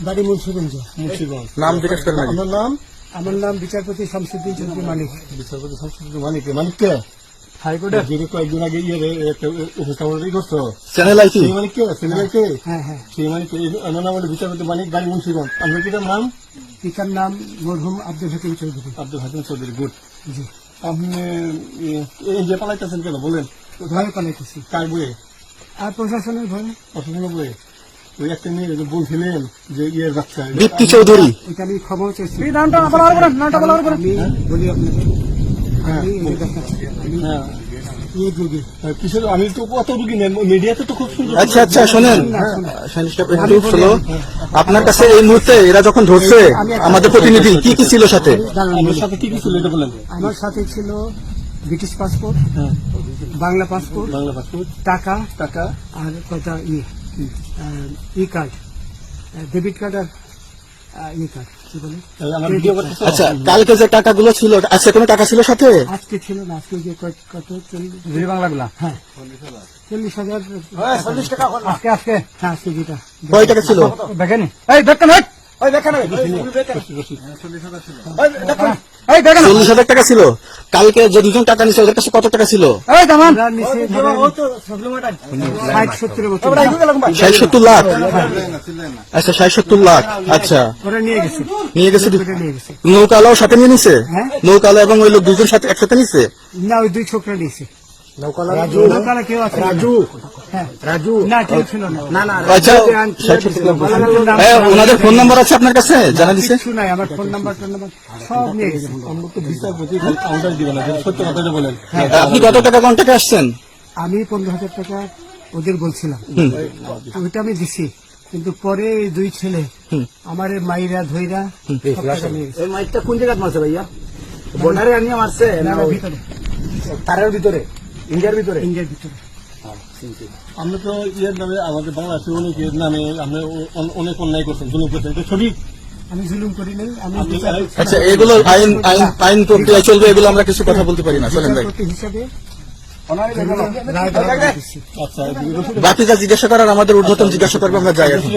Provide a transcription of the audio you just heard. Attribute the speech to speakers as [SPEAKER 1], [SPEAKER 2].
[SPEAKER 1] বাড়ি মুন্সিগঞ্জ।
[SPEAKER 2] নাম জিজ্ঞেস করেন।
[SPEAKER 1] আমার নাম বিচারপতি শামসুদ্দিন চৌধুরী মানিক।
[SPEAKER 2] বিচারপতি শামসুদ্দিন মানিক। মানিককে হাইকোর্টের যিনি কয়েকদিন আগে উপস্থাপন করছো চ্যানেল আইছি মানিককে চ্যানেল আইছে।
[SPEAKER 1] হ্যাঁ হ্যাঁ,
[SPEAKER 2] সেই মানিককে আমার নাম হলো বিচারপতি মানিক, বাড়ি মুন্সিগঞ্জ। আপনার পিতার নাম?
[SPEAKER 1] পিতার নাম মরহুম আব্দুল হাকিম চৌধুরী।
[SPEAKER 2] আব্দুল হাকিম চৌধুরী। গুড।
[SPEAKER 1] জি।
[SPEAKER 2] আপনি এই যে পালাইতেছেন কেন বলেন?
[SPEAKER 1] ভয়ে পালাইতেছি।
[SPEAKER 2] কার বইয়ে?
[SPEAKER 1] আর প্রশাসনের ভয়ে।
[SPEAKER 2] প্রশাসনের বইয়ে? ওই একটা মেয়ে বলছিলেন যে ইয়ের বাচ্চা
[SPEAKER 3] দীপ্তি চৌধুরী।
[SPEAKER 1] এটা আমি খবর চেয়েছি।
[SPEAKER 3] আমি
[SPEAKER 1] বলি আপনাকে,
[SPEAKER 2] হ্যাঁ হ্যাঁ কিসের? আমি তো কত রুগী নেন মিডিয়াতে তো খুব সুন্দর।
[SPEAKER 3] আচ্ছা আচ্ছা শোনেন, একটু শোনো। আপনার কাছে এই মুহূর্তে এরা যখন ধরছে আমাদের প্রতিনিধি, কি কি ছিল সাথে?
[SPEAKER 2] আমার সাথে কি কি ছিল এটা বলেন।
[SPEAKER 1] আমার সাথে ছিল ব্রিটিশ পাসপোর্ট, বাংলা পাসপোর্ট, টাকা
[SPEAKER 2] টাকা
[SPEAKER 1] আর কয়টা ই কার্ড, ডেবিট কার্ড আর ই কার্ড। কি বলে?
[SPEAKER 3] আচ্ছা, কালকে যে টাকাগুলো ছিল, আজকে কোনো টাকা ছিল সাথে?
[SPEAKER 1] আজকে ছিল না, আজকে যে কত
[SPEAKER 3] 40 বাংলাগুলা।
[SPEAKER 1] হ্যাঁ 40,000।
[SPEAKER 3] আজকে আজকে
[SPEAKER 1] হ্যাঁ আজকে যেটা
[SPEAKER 3] কয় টাকা ছিল দেখেন? এই দেখেন, এই দেখেন 40,000 টাকা ছিল। কালকে যে দুজন টাকা নিছে ওদের কাছে কত টাকা ছিল? 60-70 লাখ। আচ্ছা 60-70 লাখ। আচ্ছা নিয়ে গেছে। নৌকালাও সাথে নিয়ে নিছে? নৌকালা এবং ওই লোক দুজন সাথে একসাথে নিছে?
[SPEAKER 1] না, ওই দুই ছোকরা নিয়েছে।
[SPEAKER 3] আচ্ছা, ওনাদের ফোন নাম্বার আছে আপনার কাছে? জানা দিচ্ছে?
[SPEAKER 1] নাই, আমার ফোন নাম্বার সব নিয়ে গেছে।
[SPEAKER 2] সত্য কথাটা বলেন।
[SPEAKER 3] আপনি কত টাকা কন্ট্যাক্টে আসছেন?
[SPEAKER 1] আমি 15,000 টাকা ওদের বলছিলাম, ওইটা আমি দিছি। কিন্তু পরে এই দুই ছেলে আমার মাইরা ধইরা
[SPEAKER 3] মাইকটা কোন জায়গায় মারছে ভাইয়া? বর্ডারে আনিয়ে মারছে?
[SPEAKER 1] ভিতরে,
[SPEAKER 3] তারের ভিতরে, ইন্ডিয়ার ভিতরে?
[SPEAKER 1] ইন্ডিয়ার ভিতরে।
[SPEAKER 2] আমরা তো ইয়ের নামে, আমাদের বাংলাদেশের অনেক ইয়ের নামে আপনি অনেক অন্যায় করছেন, জুলুম করছেন, এটা সঠিক?
[SPEAKER 1] আমি জুলুম করি নাই। আমি
[SPEAKER 3] আচ্ছা, এগুলো আইন প্রক্রিয়া চলবে, এগুলো আমরা কিছু কথা বলতে পারি না। চলেন ভাই,
[SPEAKER 1] হিসাবে
[SPEAKER 3] বাকি যা জিজ্ঞাসা করার আমাদের ঊর্ধ্বতন জিজ্ঞাসা করবে, আমরা যাই এখন।